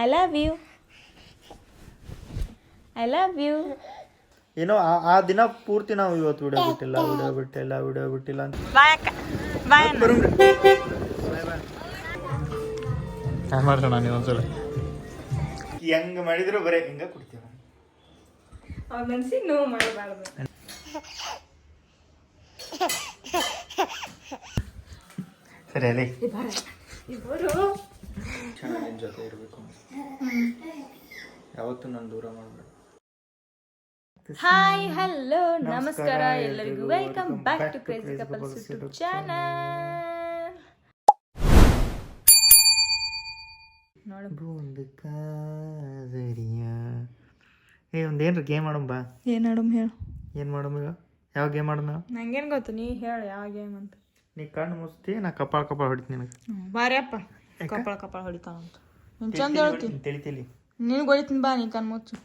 I love you I love you. ಏನೋ ಆ ದಿನ ಪೂರ್ತಿ ನಾವು ಇವತ್ತು ವಿಡಿಯೋ ಬಿಟ್ಟಿಲ್ಲ ಅಂತ ಬಾಯ್ ಮಾಡ್ಸೋಣ ನೀವು ಒಂದ್ಸಲ ಹೆಂಗೆ ಮಾಡಿದ್ರು ಬರೀ ಹಿಂಗೆ ಕೊಡ್ತೀವಿ. ಅವ್ರ ಮನ್ಸಿಗೆ ನೋವು ಮಾಡಬಾರ್ದು. ಸರಿ ಅಲ್ಲಿ ಇಬ್ಬರು ಚೆನ್ನಾಗಿ ನಿನ್ನ ಜೊತೆ ಇರಬೇಕು. ಯಾವತ್ತೂ ನಾನು ದೂರ ಮಾಡಬೇಡ. ಹಾಯ್ ಹಲೋ ನಮಸ್ಕಾರ ಎಲ್ಲರಿಗೂ. Welcome back to crazy couples YouTube channel. ನೋಡು ಒಂದೇನ್ರ ಗೇಮ್ ಆಡಮ್ ಬಾ. ಏನು ಆಡಮ್ ಹೇಳು. ಏನು ಮಾಡಮ್ ಈಗ? ಯಾವ ಗೇಮ್ ಆಡಮ್? ನಂಗೇನು ಗೊತ್ತು, ನೀ ಹೇಳು ಯಾವ ಗೇಮ್ ಅಂತ. ನೀ ಕಣ್ಣು ಮುಸ್ತಿ, ನಾ ಕಪಾಳ ಹೊಡಿತೀನಿ ನಿನಗೆ. ಬಾರಿ ಅಪ್ಪ ಕಪಾಳ ಹೊಡಿತಾನಂತ ನೀನು ಚಂದ ಹೇಳ್ತೀನಿ. ತಿಳಿತಿಲಿ ನಿನಗೆ ಹೊಡಿತೀನಿ ಬಾ, ನೀ ಕಣ್ಣು ಮುಚ್ಚು.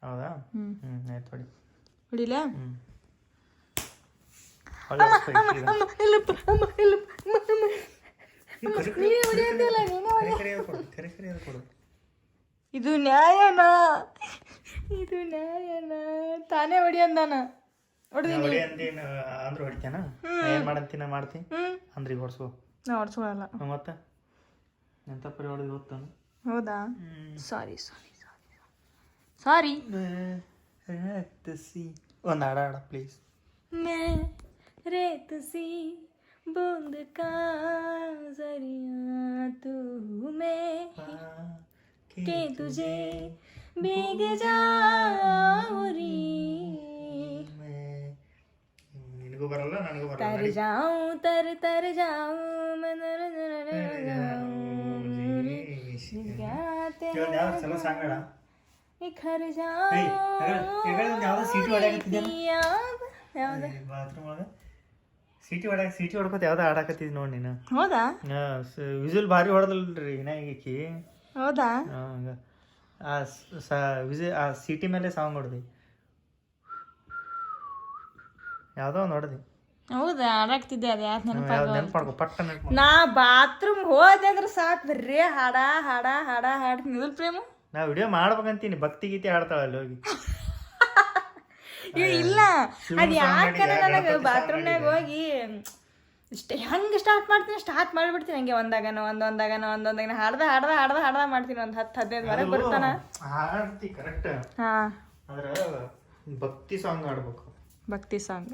ಹೌದಾ? ಆಯ್ತು ಹೊಡಿ. ಹೊಡಿಲ? ಇದು ನ್ಯಾಯನಾ? ಇದು ನ್ಯಾಯನಾ? ತಾನೇ ಹೊಡಿ ಅಂದಾನ. ಅಂದ್ರೆ ಹೊಡಿತಾನ? ಏನ್ ಮಾಡಂತೀನ ಮಾಡ್ತೀನಿ ಅಂದ್ರೆ ಈಗ ಹೊಡ್ಸು. ನಾ ಹೊಡ್ಸೋಳಲ್ಲ. ಮತ್ತೆ ಎಂತ ಪರಿ ಹೊಡೆದು ಗೊತ್ತಾನ? ಹೌದಾ? ಸಾರಿ ಸಾರಿ. ಒಂದು ಹಾಡ ಪ್ಲೀಸ್. रेत सी बूंद का जरिया तू मैं के तुझे भीग जाऊरी ನಿನಗೂ ಬರಲ್ಲ ನನಗೂ ಬರಲ್ಲ. तर जाऊं तर जाऊं मैं ಚಲೋ ಸಾಂಗಡ निखर जाऊं. ಯಾವ್ದು ಸೀಟಿ ಹೊಡ್ಯಾಕತ್ತಿದ್ಯಾನ? ಯಾವ್ದು? ಬಾತ್ರೂಮ್ ಒಳಗೆ ಸೀಟಿ ಹೊಡ್ಕೋತ ಯಾವ್ದು ಆಡಾಕತ್ತಿದ್ ನೋಡಿ ನೀನು. ಹೌದಾ? ವಿಜುವಲ್ ಭಾರಿ ಹೊಡೆದಲ್ರಿ ವಿನಾಯಕಿ. ಹೌದಾ? ಆ ಸಿಟಿ ಮೇಲೆ ಸಾಂಗ್ ಹೊಡೆದಿ, ಯಾವುದೋ ಒಂದು ಹೊಡೆದಿ. ಹೌದಾ? ಆಡಾಕ್ತಿದ್ದೆ. ಅದು ಯಾಕೆ ನೆನಪಾಡ್ಕೊ ಪಟ್ಟ ನೆನಪು. ನಾ ಬಾತ್ರೂಮ್ ಹೋದೆ ಅಂದ್ರೆ ಸಾಕು, ಬರೀ ಹಾಡ್ತೀನಿ. ಇದ್ರ ಪ್ರೇಮ ನಾ ವಿಡಿಯೋ ಮಾಡ್ಬೇಕಂತೀನಿ, ಭಕ್ತಿ ಗೀತೆ ಹಾಡ್ತಾಳಲ್ಲಿ ಹೋಗಿ. ಇಲ್ಲ ಅದು ಯಾಕಂದ್ರೆ ನನಗೆ ಬಾತ್ರೂಮ್ನಾಗ ಹೋಗಿ ಇಷ್ಟ ಹೆಂಗೆ ಸ್ಟಾರ್ಟ್ ಮಾಡಿಬಿಡ್ತೀನಿ. ಹಂಗೆ ಒಂದಾಗನ ಹಾಡ್ದ ಮಾಡ್ತೀನಿ. ಒಂದು 10-15 ವರೆಗೆ ಬರ್ತಾನ. ಹಾಡ್ತಿ ಕರೆಕ್ಟ್. ಹಾಂ, ಆದ್ರೆ ಭಕ್ತಿ ಸಾಂಗ್ ಆಡ್ಬೇಕು. ಭಕ್ತಿ ಸಾಂಗ್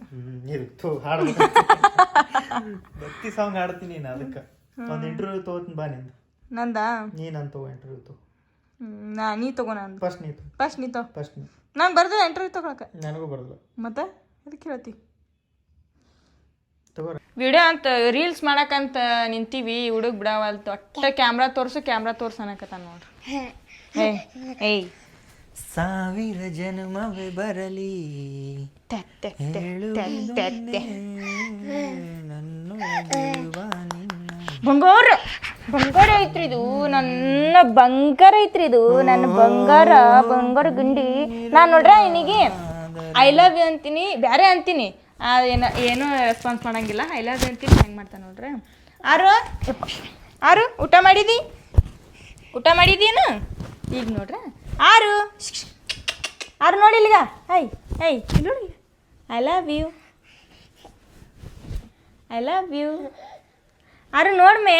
ಹಾಡ್ಬೇಕು. ಭಕ್ತಿ ಸಾಂಗ್ ಹಾಡ್ತೀನಿ ನಾನು. ಅದಕ್ಕೆ ಒಂದು ಇಂಟರ್ವ್ಯೂ ತಗೋತೀನಿ ಬಾ ನಿಂದು. ನಂದಾ? ನೀನು ತಗೋ ಇಂಟರ್ವ್ಯೂ ತಗೋ. ನೀ ತಗೋ. ನಾನು ಫಸ್ಟ್ ನೀ ನಾನು ಬರ್ದೆ ಇಂಟರ್ವ್ಯೂ ತಗೊಳಕ್ಕೆ. ನನಗೂ ಬರಲ್ಲ ಮತ್ತೆ ಅದಕ್ಕೆ ಹೇಳ್ತಿ. ತಗೋ ವಿಡಿಯೋ ಅಂತ ರೀಲ್ಸ್ ಮಾಡಕ್ಕಂತ ನಿಂತೀವಿ, ಹುಡುಗ ಬಿಡವಲ್ತು. ಒಟ್ಟ ಕ್ಯಾಮ್ರಾ ತೋರ್ಸು ಅನ್ನಕತ್ತಾನ ನೋಡ್ರಿ. ಏಯ್ 1000 ಜನ್ಮವೇ ಬರಲಿ ಬಂಗಾರ ಐತ್ರಿ ಇದು, ನನ್ನ ಬಂಗಾರ ಐತ್ರಿ ಇದು, ನನ್ನ ಬಂಗಾರ ಗುಂಡಿ. ನಾನು ನೋಡ್ರ ನಿನಗೆ ಐ ಲವ್ ಯು ಅಂತೀನಿ, ಬ್ಯಾರೆ ಅಂತೀನಿ, ಏನೂ ರೆಸ್ಪಾನ್ಸ್ ಮಾಡಂಗಿಲ್ಲ. ಐ ಲವ್ ಯು ಅಂತೀನಿ, ಹೆಂಗೆ ಮಾಡ್ತಾನೆ ನೋಡ್ರಿ. ಆರು ಊಟ ಮಾಡಿದೀನು ಈಗ ನೋಡ್ರಿ. ಆರು ನೋಡಿ ಇಲ್ಲಿಗ. ಇಲ್ಲಿ ನೋಡಿ. ಐ ಲವ್ ಯು ಆರು ನೋಡ್ಮೆ.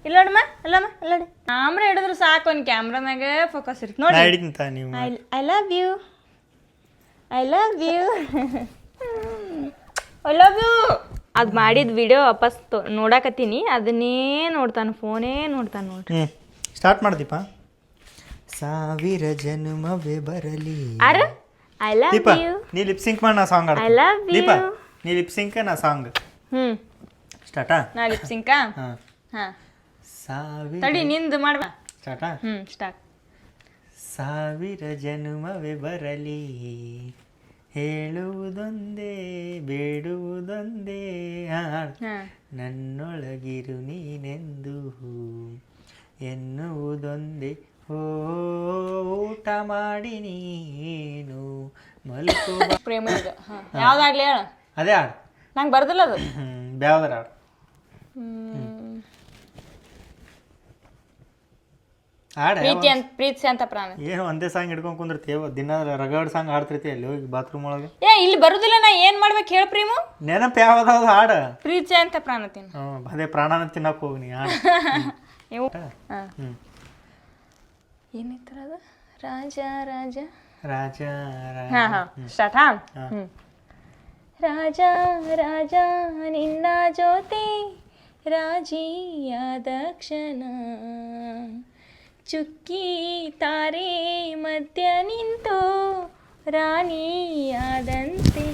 ಇಲ್ಲ ನೋಡಮ್ಮ, ಅಲ್ಲಡಿ ಕ್ಯಾಮ್ರಾ ಹಿಡಿದ್ರು ಸಾಕು, ಒಂದು ಕ್ಯಾಮ್ರಾನಾಗ ಫೋಕಸ್ ಇರುತ್ತೆ ನೋಡಿ. ಐ ಲವ್ ಯು ಅದು ಮಾಡಿದ ವಿಡಿಯೋ ವಾಪಸ್ ನೋಡಾಕತ್ತೀನಿ. ಅದನ್ನೇ ನೋಡ್ತಾನೆ, ಫೋನೇ ನೋಡ್ತಾನೆ ನೋಡ್ರಿ. ಸ್ಟಾರ್ಟ್ ಮಾಡ್ದೀಪ. 1000 ಜನ್ಮವೇ ಬರಲಿ. I love you. ನೀ ಲಿಪ್ಸಿಂಕ್ ಮಾಡಿ ನಾ ಸಾಂಗ್ ಐ ಲವ್ ಯು. ನೀ ಲಿಪ್ಸಿಂಕ್ ನಾ ಸಾಂಗ್ ಸ್ಟಾರ್ಟಾ? ನಾ ಲಿಪ್ಸಿಂಕಾ? ಹಾಂ ತಡಿ, ನಿಂದು ಮಾಡ್ಬಾ. ಸ್ಟಾರ್ಟಾ? ಸ್ಟಾರ್ಟ್. 1000 ಜನ್ಮವೇ ಬರಲಿ, ಹೇಳುವುದೊಂದೇ ಬೇಡುವುದೊಂದೇ, ನನ್ನೊಳಗಿರು ನೀನೆಂದು ಎನ್ನುವುದೊಂದೇ, ಊಟ ಮಾಡಿ ನೀನು ಮಲ್ಕೋ. ಪ್ರೇಮ ಇದು. ಯಾವ್ದಾಗ್ಲಿ ಹೇಳ. ಅದೇ ಹಾಡು ನಂಗೆ ಬರ್ದಿಲ್ಲ ಅದು. ಯಾವ್ದಾರ ಹಾಡು. ಹಾಡ ಪ್ರೀತಿ ಅಂತ ಪ್ರಾಣ. ಏನು ಒಂದೇ ಸಾಂಗ್ ಹಿಡ್ಕೊಂಡ್ ಕುಂದಿರ್ತೀವ ದಿನ ರಗಡ್ ಸಾಂಗ್ ಹಾಡ್ತಿರ್ತಿ ಅಲ್ಲಿ ಹೋಗಿ ಬಾತ್ರೂಮ್ ಒಳಗೆ. ಇಲ್ಲಿ ಬರುದಿಲ್ಲ, ನಾ ಏನ್ ಮಾಡ್ಬೇಕು ಹೇಳ ಪ್ರೇಮು? ನೆನಪು ಯಾವ್ದಾವ್ದು ಹಾಡ? ಪ್ರೀತಿ ಅಂತ ಪ್ರಾಣ ತಿನ್ನ. ಅದೇ ಪ್ರಾಣನ ತಿನ್ನಕ್ ಹೋಗಿ ನೀ ಹಾಡ. ಏನಿತ್ತರ ಅದು? ರಾಜ ರಾಜ ರಾಜ ಸ್ಟಾರ್ಟ್. ರಾಜ ರಾಜ ನಿನ್ನ ಜೊತೆ ರಾಜಿಯಾದ ಕ್ಷಣ, ಚುಕ್ಕಿ ತಾರೆ ಮಧ್ಯ ನಿಂತು ರಾಣಿಯಾದಂತೆ.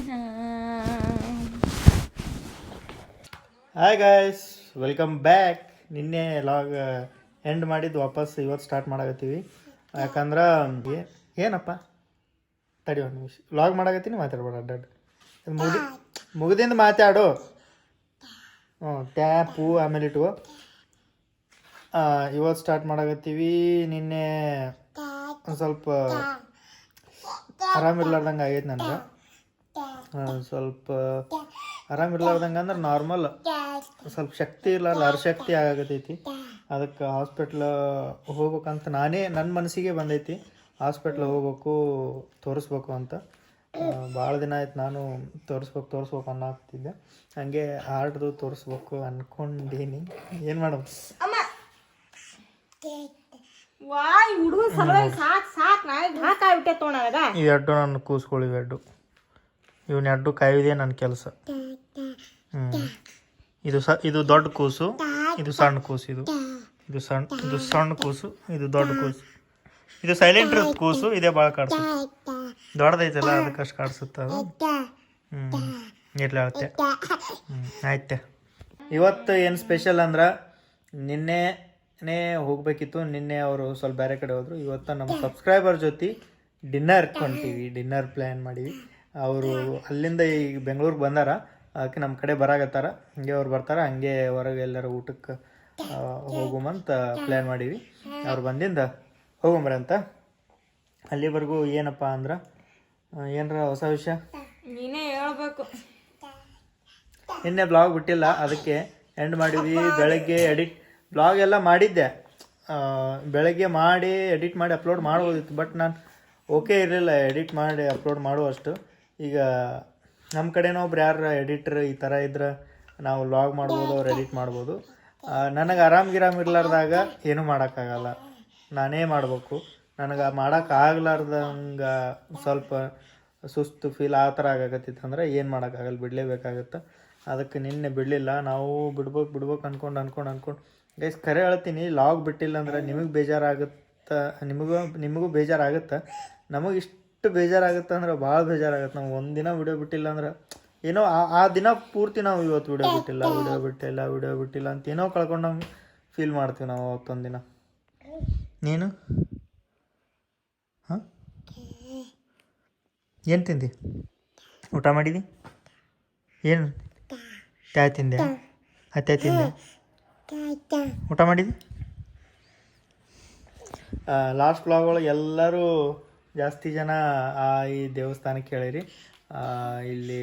Hi guys, welcome back. ನಿನ್ನೆ ಲಾಗ್ ಎಂಡ್ ಮಾಡಿದ್ದು ವಾಪಸ್ ಇವತ್ತು ಸ್ಟಾರ್ಟ್ ಮಾಡಕತ್ತೀವಿ. ಯಾಕಂದ್ರೆ ಏನಪ್ಪ ತಡಿ ಒಂದು ನಿಮಿಷ, ಲಾಗ್ ಮಾಡಕತ್ತೀನಿ, ಮಾತಾಡ್ಬೇಡ ಅಡ್ಡಾಡು. ಮುಗಿದಿಂದ ಮಾತಾಡು. ಟ್ಯಾಪು ಆಮೇಲೆ ಇಟ್ಟು ಇವತ್ತು ಸ್ಟಾರ್ಟ್ ಮಾಡಕತ್ತೀವಿ. ನಿನ್ನೆ ಒಂದು ಸ್ವಲ್ಪ ಆರಾಮಿರ್ಲಾರ್ದಂಗೆ ಆಗೈತೆ ನನಗೆ. ಸ್ವಲ್ಪ ಆರಾಮಿರ್ಲಾರ್ದಂಗೆ ಅಂದ್ರೆ ನಾರ್ಮಲ್, ಸ್ವಲ್ಪ ಶಕ್ತಿ ಇರಲ್ಲ, ಅರ್ಶಕ್ತಿ ಆಗತೈತಿ. ಅದಕ್ಕೆ ಹಾಸ್ಪಿಟ್ಲ್ ಹೋಗ್ಬೇಕಂತ ನನ್ನ ಮನಸ್ಸಿಗೆ ಬಂದೈತಿ. ಹಾಸ್ಪಿಟ್ಲ್ ಹೋಗ್ಬೇಕು, ತೋರಿಸ್ಬೇಕು ಅಂತ. ಭಾಳ ದಿನ ಆಯ್ತು ನಾನು ತೋರಿಸ್ಬೇಕು ಅನ್ನೋಗ್ತಿದ್ದೆ. ಹಂಗೆ ಆರ್ಡ್ದು ತೋರಿಸ್ಬೇಕು ಅಂದ್ಕೊಂಡೀನಿ. ಏನು ಮಾಡೋದು? ಇವೆರಡು ನನ್ನ ಕೂಸ್ಗಳು, ಇವೆರಡು ಇವನ್ನೆರಡು ಕಾಯೋದೇ ನನ್ನ ಕೆಲಸ. ಇದು ದೊಡ್ಡ ಕೂಸು, ಇದು ಸಣ್ಣ ಕೂಸು. ಇದು ಸಣ್ಣ ಕೂಸು, ಇದು ದೊಡ್ಡ ಕೂಸು. ಇದು ಸೈಲೆಂಟ್ ಕೂಸು, ಇದೇ ಭಾಳ ಕಾಡ್ಸುತ್ತೆ. ದೊಡ್ಡದೈತಲ್ಲ ಅದಕ್ಕಷ್ಟು ಕಾಡ್ಸುತ್ತೆ ಅದು. ಇರ್ಲಿ ಅಳತೆ. ಆಯ್ತೆ. ಇವತ್ತು ಏನು ಸ್ಪೆಷಲ್ ಅಂದ್ರೆ, ನಿನ್ನೆ ಹೋಗ್ಬೇಕಿತ್ತು. ನಿನ್ನೆ ಅವರು ಸ್ವಲ್ಪ ಬೇರೆ ಕಡೆ ಹೋದ್ರು. ಇವತ್ತು ನಮ್ಮ ಸಬ್ಸ್ಕ್ರೈಬರ್ ಜೊತೆ ಡಿನ್ನರ್ ಪ್ಲ್ಯಾನ್ ಮಾಡೀವಿ. ಅವರು ಅಲ್ಲಿಂದ ಈಗ ಬೆಂಗಳೂರಿಗೆ ಬಂದಾರ, ಅದಕ್ಕೆ ನಮ್ಮ ಕಡೆ ಬರಾಕತ್ತಾರ. ಹಂಗೆ ಅವ್ರು ಬರ್ತಾರ, ಹಂಗೆ ಹೊರಗೆ ಎಲ್ಲರೂ ಊಟಕ್ಕೆ ಹೋಗುಮಂತ ಪ್ಲ್ಯಾನ್ ಮಾಡೀವಿ. ಅವ್ರು ಬಂದಿಂದ ಹೋಗುಮ್ರಿ ಅಂತ. ಅಲ್ಲಿವರೆಗೂ ಏನಪ್ಪ ಅಂದ್ರೆ, ಏನರ ಹೊಸ ವಿಷಯ ನೀನೇ ಹೇಳ್ಬೇಕು. ನಿನ್ನೆ ಬ್ಲಾಗ್ ಬಿಟ್ಟಿಲ್ಲ, ಅದಕ್ಕೆ ಎಂಡ್ ಮಾಡಿದ್ವಿ. ಬೆಳಗ್ಗೆ ಬ್ಲಾಗ್ ಎಲ್ಲ ಮಾಡಿದ್ದೆ, ಬೆಳಗ್ಗೆ ಮಾಡಿ ಎಡಿಟ್ ಮಾಡಿ ಅಪ್ಲೋಡ್ ಮಾಡ್ಬೋದಿತ್ತು. ಬಟ್ ನಾನು ಓಕೆ ಇರಲಿಲ್ಲ ಎಡಿಟ್ ಮಾಡಿ ಅಪ್ಲೋಡ್ ಮಾಡುವಷ್ಟು. ಈಗ ನಮ್ಮ ಕಡೆನೋ ಒಬ್ರು ಯಾರು ಎಡಿಟ್ರ್ ಈ ಥರ ಇದ್ರೆ ನಾವು ವ್ಲಾಗ್ ಮಾಡ್ಬೋದು, ಅವ್ರು ಎಡಿಟ್ ಮಾಡ್ಬೋದು. ನನಗೆ ಆರಾಮ್ ಇರ್ಲಾರ್ದಾಗ ಏನೂ ಮಾಡೋಕ್ಕಾಗಲ್ಲ, ನಾನೇ ಮಾಡಬೇಕು. ನನಗೆ ಮಾಡೋಕ್ಕಾಗ್ಲಾರ್ದಂಗೆ ಸ್ವಲ್ಪ ಸುಸ್ತು ಫೀಲ್ ಆ ಥರ ಆಗಕತ್ತಿತ್ತು ಅಂದ್ರೆ ಏನು ಮಾಡೋಕ್ಕಾಗಲ್ಲ, ಬಿಡಲೇಬೇಕಾಗತ್ತೆ. ಅದಕ್ಕೆ ನಿನ್ನೆ ಬಿಡಲಿಲ್ಲ. ನಾವು ಬಿಡ್ಬೇಕು ಅನ್ಕೊಂಡು ಗೈಸ್ ಖರೆ ಹೇಳ್ತೀನಿ, ಲಾಗ್ ಬಿಟ್ಟಿಲ್ಲ ಅಂದ್ರೆ ನಿಮಗೆ ಬೇಜಾರಾಗುತ್ತೆ, ನಿಮಗೂ ಬೇಜಾರಾಗುತ್ತೆ. ನಮಗೆ ಇಷ್ಟು ಬೇಜಾರಾಗುತ್ತೆ ಅಂದ್ರೆ ಭಾಳ ಬೇಜಾರಾಗುತ್ತೆ. ನಾವು ಒಂದಿನ ವಿಡಿಯೋ ಬಿಟ್ಟಿಲ್ಲ ಅಂದ್ರೆ ಏನೋ ಆ ದಿನ ಪೂರ್ತಿ ನಾವು ಇವತ್ತು ವಿಡಿಯೋ ಬಿಟ್ಟಿಲ್ಲ ಅಂತ ಏನೋ ಕಳ್ಕೊಂಡಂಗೆ ಫೀಲ್ ಮಾಡ್ತೀವಿ ನಾವು ಅವತ್ತೊಂದು ದಿನ. ನೀನು ಹಾಂ ಏನು ತಿಂದಿ? ಊಟ ಮಾಡಿದಿ? ಏನು ಚಾಯ್ ತಿಂದೆ? ಅತ್ತೆ ತಿಂದೆ? ಊಟ ಮಾಡಿದಿ? ಲಾಸ್ಟ್ ವ್ಲಾಗ್ ಒಳಗೆ ಎಲ್ಲರೂ ಜಾಸ್ತಿ ಜನ ಈ ದೇವಸ್ಥಾನಕ್ಕೆ ಹೇಳಿರಿ. ಇಲ್ಲಿ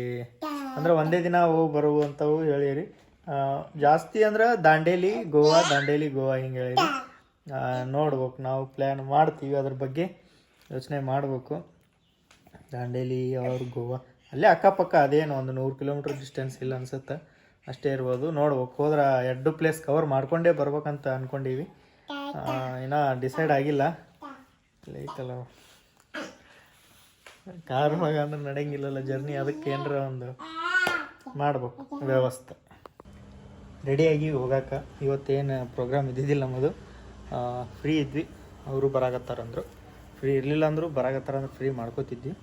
ಅಂದ್ರೆ ಒಂದೇ ದಿನ ಹೋಗಿ ಬರುವಂಥವು ಹೇಳಿರಿ. ಜಾಸ್ತಿ ಅಂದ್ರೆ ದಾಂಡೇಲಿ ಗೋವಾ ಹಿಂಗೆ ಹೇಳಿರಿ. ನೋಡ್ಬೇಕು, ನಾವು ಪ್ಲ್ಯಾನ್ ಮಾಡ್ತೀವಿ, ಅದ್ರ ಬಗ್ಗೆ ಯೋಚನೆ ಮಾಡಬೇಕು. ದಾಂಡೇಲಿ ಅವ್ರ ಗೋವಾ ಅಲ್ಲೇ ಅಕ್ಕಪಕ್ಕ, ಅದೇನು ಒಂದು 100 ಕಿಲೋಮೀಟ್ರ್ ಡಿಸ್ಟೆನ್ಸ್ ಇಲ್ಲ ಅನ್ಸುತ್ತೆ, ಅಷ್ಟೇ ಇರ್ಬೋದು. ನೋಡ್ಬೇಕು, ಹೋದ್ರೆ 2 ಪ್ಲೇಸ್ ಕವರ್ ಮಾಡ್ಕೊಂಡೇ ಬರ್ಬೇಕಂತ ಅಂದ್ಕೊಂಡೀವಿ. ಇನ್ನೂ ಡಿಸೈಡ್ ಆಗಿಲ್ಲ. ಐತಲ್ಲ ಕಾರ್ ಮಗ ಅಂದ್ರೆ ನಡೆಯಂಗಿಲ್ಲಲ್ಲ ಜರ್ನಿ, ಅದಕ್ಕೆ ಏನರ ಒಂದು ಮಾಡ್ಬೇಕು ವ್ಯವಸ್ಥೆ. ರೆಡಿಯಾಗಿ ಹೋಗಾಕ ಇವತ್ತೇನು ಪ್ರೋಗ್ರಾಮ್ ಇದ್ದಿದ್ದಿಲ್ಲ ನಮ್ಮದು. ಫ್ರೀ ಇದ್ವಿ, ಅವರು ಬರಾಕತ್ತಾರಂದ್ರು. ಫ್ರೀ ಇರಲಿಲ್ಲ ಅಂದರು ಬರಾಕತ್ತಾರಂದ್ರೆ ಫ್ರೀ ಮಾಡ್ಕೋತಿದ್ವಿ.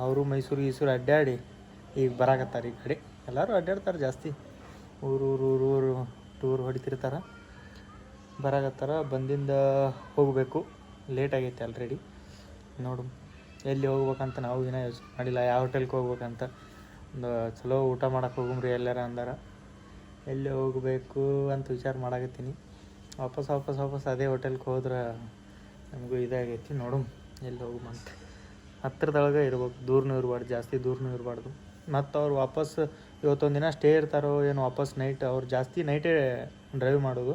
ಅವರು ಮೈಸೂರು ಅಡ್ಡಾಡಿ ಈಗ ಬರಾಕತ್ತಾರೆ. ಈ ಕಡೆ ಎಲ್ಲರೂ ಅಡ್ಡಾಡ್ತಾರೆ, ಜಾಸ್ತಿ ಊರು ಟೂರ್ ಹೊಡಿತಿರ್ತಾರೆ. ಬರಾಕತ್ತಾರ, ಬಂದಿಂದ ಹೋಗಬೇಕು. ಲೇಟ್ ಆಗೈತೆ ಆಲ್ರೆಡಿ. ನೋಡು ಎಲ್ಲಿ ಹೋಗ್ಬೇಕಂತ ನಾವು ಇನ್ನೂ ಯೋಚನೆ ಮಾಡಿಲ್ಲ, ಯಾವ ಹೋಟೆಲ್ಗೆ ಹೋಗ್ಬೇಕಂತ. ಒಂದು ಚಲೋ ಊಟ ಮಾಡಕ್ಕೆ ಹೋಗುಮ್ರಿ ಎಲ್ಲಾರ ಅಂದಾರ. ಎಲ್ಲಿ ಹೋಗಬೇಕು ಅಂತ ವಿಚಾರ ಮಾಡಾಕತ್ತೀನಿ. ವಾಪಸ್ ಅದೇ ಹೋಟೆಲ್ಗೆ ಹೋದ್ರೆ ನಮಗೂ ಇದಾಗೈತಿ. ನೋಡು ಎಲ್ಲಿ ಹೋಗುಮಂತ. ಹತ್ತಿರದೊಳಗೆ ಇರ್ಬೇಕು, ದೂರನೂ ಇರಬಾರ್ದು, ಜಾಸ್ತಿ ದೂರನೂ ಇರಬಾರ್ದು. ಮತ್ತು ಅವ್ರು ವಾಪಸ್ ಇವತ್ತೊಂದು ದಿನ ಸ್ಟೇ ಇರ್ತಾರೋ ಏನೋ, ವಾಪಸ್ ನೈಟ್ ಅವ್ರು ಜಾಸ್ತಿ ನೈಟೇ ಡ್ರೈವ್ ಮಾಡೋದು.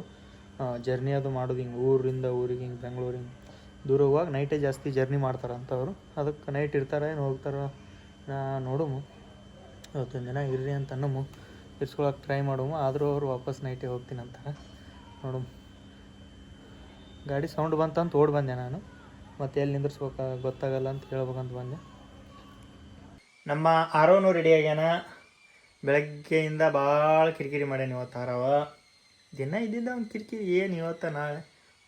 ಜರ್ನಿ ಅದು ಮಾಡೋದು ಹಿಂಗೆ ಊರಿಂದ ಊರಿಗೆ ಹಿಂಗೆ ಬೆಂಗಳೂರಿಗೆ ದೂರ ಹೋಗುವಾಗ ನೈಟೇ ಜಾಸ್ತಿ ಜರ್ನಿ ಮಾಡ್ತಾರಂತ ಅವರು. ಅದಕ್ಕೆ ನೈಟ್ ಇರ್ತಾರೆ ಏನು ಹೋಗ್ತಾರೆ ನೋಡಮು. ಇವತ್ತೊಂದು ದಿನ ಇರ್ರಿ ಅಂತ ಅನ್ನಮು, ಇರ್ಸ್ಕೊಳಕ್ಕೆ ಟ್ರೈ ಮಾಡಮು. ಆದರೂ ಅವರು ವಾಪಸ್ ನೈಟೇ ಹೋಗ್ತೀನಿ ಅಂತಾರೆ. ನೋಡಮು. ಗಾಡಿ ಸೌಂಡ್ ಬಂತಂತ ಓಡಿ ಬಂದೆ ನಾನು. ಮತ್ತೆ ಎಲ್ಲಿ ನಿಂದಿರ್ಸ್ಬೇಕು ಗೊತ್ತಾಗಲ್ಲ ಅಂತ ಹೇಳ್ಬೇಕಂತ ಬಂದೆ. ನಮ್ಮ ಆರೋನು ರೆಡಿ ಆಗ್ಯಾನ. ಬೆಳಗ್ಗೆಯಿಂದ ಭಾಳ ಕಿರಿಕಿರಿ ಮಾಡ್ಯಾನ ಇವತ್ತು ಆರವ. ದಿನ ಇದ್ದಿದ್ದ ಅವ್ನು ಕಿರಿಕಿರಿ ಏನು ಇವತ್ತು ನಾಳೆ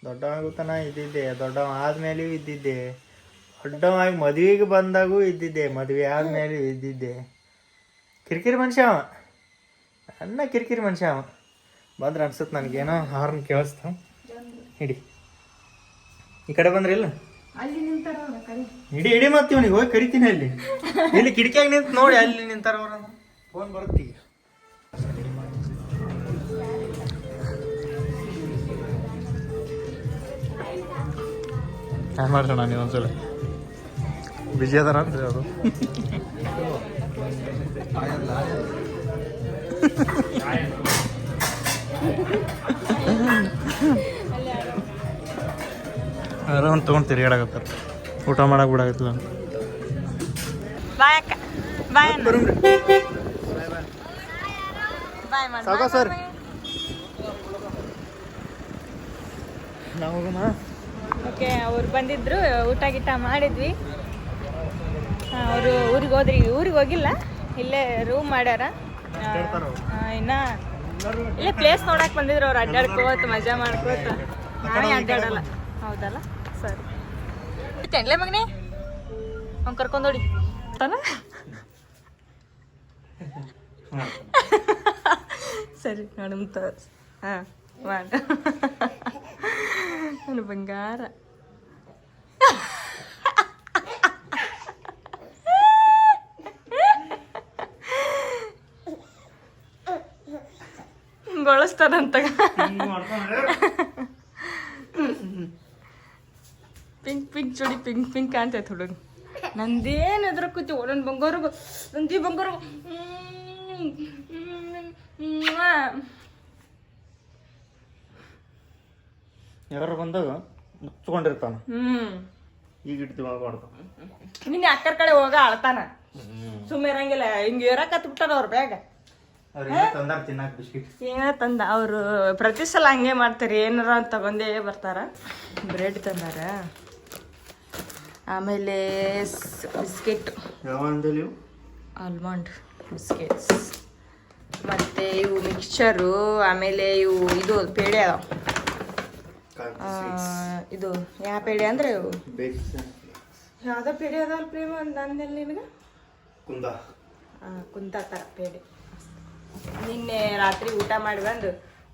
ದೊಡ್ಡವಾಗುತ್ತಾನ ಇದ್ದಿದ್ದೆ, ದೊಡ್ಡವ ಆದಮೇಲೆಯೂ ಇದ್ದಿದ್ದೆ, ದೊಡ್ಡವಾಗಿ ಮದುವೆಗೆ ಬಂದಾಗೂ ಇದ್ದಿದ್ದೆ, ಮದುವೆ ಆದಮೇಲೆಯೂ ಇದ್ದಿದ್ದೆ. ಕಿರಿಕಿರಿ ಮನುಷ್ಯ ಅವ, ನನ್ನ ಕಿರಿಕಿರಿ ಮನುಷ್ಯ ಅವ. ಬಂದ್ರೆ ಅನ್ಸುತ್ತೆ ನನಗೇನೋ ಹಾರ್ನ್ ಕೇಳಿಸ್ತಾವ. ಹಿಡಿ ಈ ಕಡೆ ಬಂದ್ರಿಲ್ಲ ಹಿಡಿ ಮತ್ತೆ ಇವನಿಗೆ ಹೋಗಿ ಕರಿತೀನಿ. ಇಲ್ಲಿ ಕಿಟಕಿಯಾಗ ನಿಂತು ನೋಡಿ ಅಲ್ಲಿ ನಿಂತಾರವ್ರ ಫೋನ್ ಬರುತ್ತೆ ಈಗ. ಹ್ಯಾಂಗ ಮಾಡ್ಸೋಣ ನೀವು ಒಂದ್ಸಲ ಬಿಜಿ ಅದಾರ ಅಂತ ಅದು. ಆರಾಮ್ ತೊಗೊಂಡು ತಿರುಗಾಡಕತ್ತಾರ. ಊಟ ಮಾಡಕ್ಕೆ ಬಿಡಾಕತ್ತಿಲ್ಲ. ಸರ್ ಓಕೆ, ಅವ್ರು ಬಂದಿದ್ರು, ಊಟ ಗೀಟ ಮಾಡಿದ್ವಿ. ಅವರು ಊರಿಗೆ ಹೋದ್ರಿ. ಊರಿಗೆ ಹೋಗಿಲ್ಲ, ಇಲ್ಲೇ ರೂಮ್ ಮಾಡ್ಯಾರ. ಇನ್ನ ಇಲ್ಲೇ ಪ್ಲೇಸ್ ನೋಡಕ್ ಬಂದಿದ್ರು ಅವ್ರು. ಅಡ್ಡಾಡ್ಕೋತ ಮಜಾ ಮಾಡ್ಕೋತ. ನಾವೇ ಅಡ್ಡಾಡಲ್ಲ. ಹೌದಲ್ಲ? ಸರಿ ತೆಂಡ್ಲೆ ಮಗನೇ ಅವ್ನು ಕರ್ಕೊಂಡೋಡಿ ತಾನ. ಸರಿ ನೋಡಮ್ ತೋರ್ಸ್. ಹಾಂ ಮಾಡ ನನ್ನ ಬಂಗಾರ. ಗೊಳಿಸ್ತಾರಂತ. ಪಿಂಕ್ ಪಿಂಕ್ ಚೂಡಿ ಪಿಂಕ್ ಪಿಂಕ್ ಅಂತೈತೆ ಹುಡುಗ. ನಂದೇನು ಎದ್ರ ಕೂತಿ ನನ್ನ ಬಂಗಾರ, ನಂದಿ ಬಂಗಾರ. ಯಾರು ಬಂದಾಗ ಮುಚ್ಕೊಂಡಿರ್ತಾನ. ಈಗ ಇಡ್ತೀವಿ ನಿನ್ನೆ ಅಕ್ಕರ ಕಡೆ ಹೋಗ ಅಳ್ತಾನ. ಸುಮ್ಮನೆ ಇರಂಗಿಲ್ಲ. ಹಿಂಗೆ ಇರಕ್ ಹತ್ಬಿಟ್ಟಾರ ಅವ್ರ ಬ್ಯಾಗ. ಏನ ತಂದ ಅವರು ಪ್ರತಿ ಸಲ ಹಂಗೆ ಮಾಡ್ತಾರೆ. ಏನಾರ ತಗೊಂಡೇ ಬರ್ತಾರ. ಬ್ರೆಡ್ ತಂದಾರ, ಆಮೇಲೆ ಬಿಸ್ಕೆಟ್, ಆಲ್ಮಂಡ್ ಬಿಸ್ಕೆಟ್ಸ್, ಮತ್ತೆ ಇವು ಮಿಕ್ಸ್ಚರು, ಆಮೇಲೆ ಇವು ಇದು ಪೇಡೆ ಅದಾವ. ಇದು ಯಾವ ಪೇಡೆ ಅಂದ್ರೆ ಇವು ಯಾವ್ದೋ ಪೇಡೆ ಅದಾವಲ್ಲ ಪ್ರೇಮ ಅಂದಲ್ಲಿ ನಿನಗೆ ಕುಂದ ಥರ ಪೇಡೆ. ನಿನ್ನೆ ರಾತ್ರಿ ಊಟ ಮಾಡಿ ಬಂದು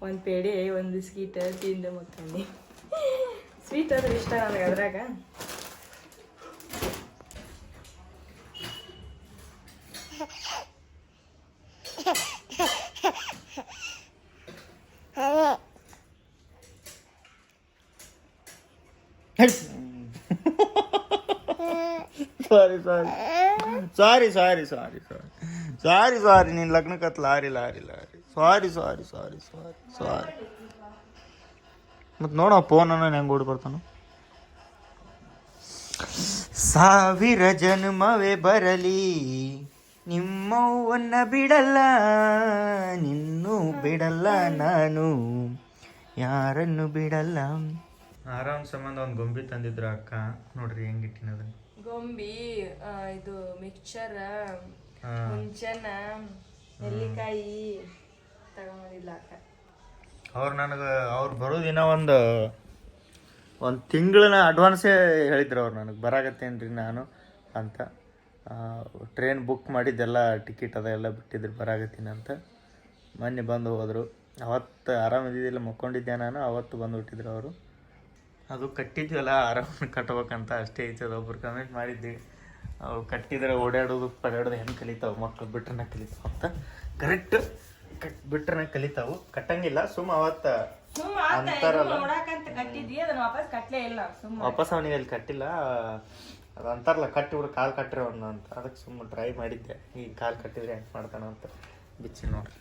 ಒಂದು ಪೇಡೆ ಒಂದು ಬಿಸ್ಕಿಟ್ ತಿಂದು ಮುಕ್ಕಂಡು. ಸ್ವೀಟ್ ಅಂದ್ರೆ ಇಷ್ಟ ನನಗೆ. ಅದ್ರಾಗ ಸಾರಿ ಸಾರಿ ಸಾರಿ ಸಾರಿ ಸಾರಿ ಸಾರಿ ಸಾರಿ ಸಾರಿ ನಿನ್ನ ಲಗ್ನಕ್ಕತ್ ಲಾರಿ ಲಾರಿ ಲಾರಿ ಸಾರಿ ಸಾರಿ ಸಾರಿ ಸಾರಿ ಸಾರಿ. ಮತ್ತು ನೋಡ ಫೋನನ್ನು ಹೆಂಗೆ ಓಡಿ ಬರ್ತಾನು. ಸಾವಿರ ಜನ್ಮವೇ ಬರಲಿ ನಿಮ್ಮವ್ವನ್ನ ಬಿಡಲ್ಲ, ನಿನ್ನೂ ಬಿಡಲ್ಲ ನಾನು, ಯಾರನ್ನು ಬಿಡಲ್ಲ. ಆರಾಮ್ ಸಂಬಂಧ ಒಂದು ಗೊಂಬಿ ತಂದಿದ್ರು ಅಕ್ಕ. ನೋಡ್ರಿ ಹೆಂಗಿಟ್ಟಿನ ಅದನ್ನ. ಗೊಂಬಿ ಇದು ಮಿಕ್ಸ್ಚರ್, ಮುಂಚೆನ ನೆಲ್ಲಿಕಾಯಿ ತಗೊಂಡಿಲ್ಲ ಅಕ್ಕ. ಅವ್ರು ನನಗೆ ಅವ್ರು ಬರೋದಿನ ಒಂದು ತಿಂಗಳನ್ನ ಅಡ್ವಾನ್ಸೇ ಹೇಳಿದ್ರು ಅವ್ರು ನನಗೆ. ಬರಾಕತ್ತೇನ್ರಿ ನಾನು ಅಂತ. ಟ್ರೈನ್ ಬುಕ್ ಮಾಡಿದ್ದೆಲ್ಲ ಟಿಕೆಟ್ ಅದೆಲ್ಲ ಬಿಟ್ಟಿದ್ರು ಬರಾಕತ್ತೀನಿ ಅಂತ. ಮೊನ್ನೆ ಬಂದು ಹೋದರು. ಅವತ್ತು ಆರಾಮಿದ್ದಿದ್ದಿಲ್ಲ, ಮಕ್ಕೊಂಡಿದ್ದೆ ನಾನು. ಅವತ್ತು ಬಂದುಬಿಟ್ಟಿದ್ರು ಅವರು. ಅದು ಕಟ್ಟಿದ್ವಲ್ಲ ಆರಾಮ ಕಟ್ಬೇಕಂತ ಅಷ್ಟೇ ಐತದ. ಒಬ್ರು ಕಮೆಂಟ್ ಮಾಡಿದ್ವಿ, ಅವು ಕಟ್ಟಿದ್ರೆ ಓಡಾಡೋದು ಪಡಾಡೋದು ಹೆಂಗೆ ಕಲಿತಾವೆ ಮಕ್ಕಳು, ಬಿಟ್ರನ್ನ ಕಲಿತಾವೆ ಅಂತ. ಕರೆಕ್ಟ್ ಬಿಟ್ರನ್ನ ಕಲಿತಾವು, ಕಟ್ಟಂಗಿಲ್ಲ. ಸುಮ್ಮ ಅವತ್ತು ಅಂತಾರಲ್ಲ, ವಾಪಸ್ ಅವನಿಗೆ ಅಲ್ಲಿ ಕಟ್ಟಿಲ್ಲ. ಅದು ಅಂತಾರಲ್ಲ, ಕಟ್ಟಿ ಬಿಡು ಕಾಲು ಕಟ್ಟಿರೋಣ ಅಂತ. ಅದಕ್ಕೆ ಸುಮ್ಮನೆ ಟ್ರೈ ಮಾಡಿದ್ದೆ. ಈಗ ಕಾಲು ಕಟ್ಟಿದ್ರೆ ಹೆಂಗೆ ಮಾಡ್ತಾನ ಅಂತ ಬಿಚ್ಚಿ ನೋಡ್ರಿ.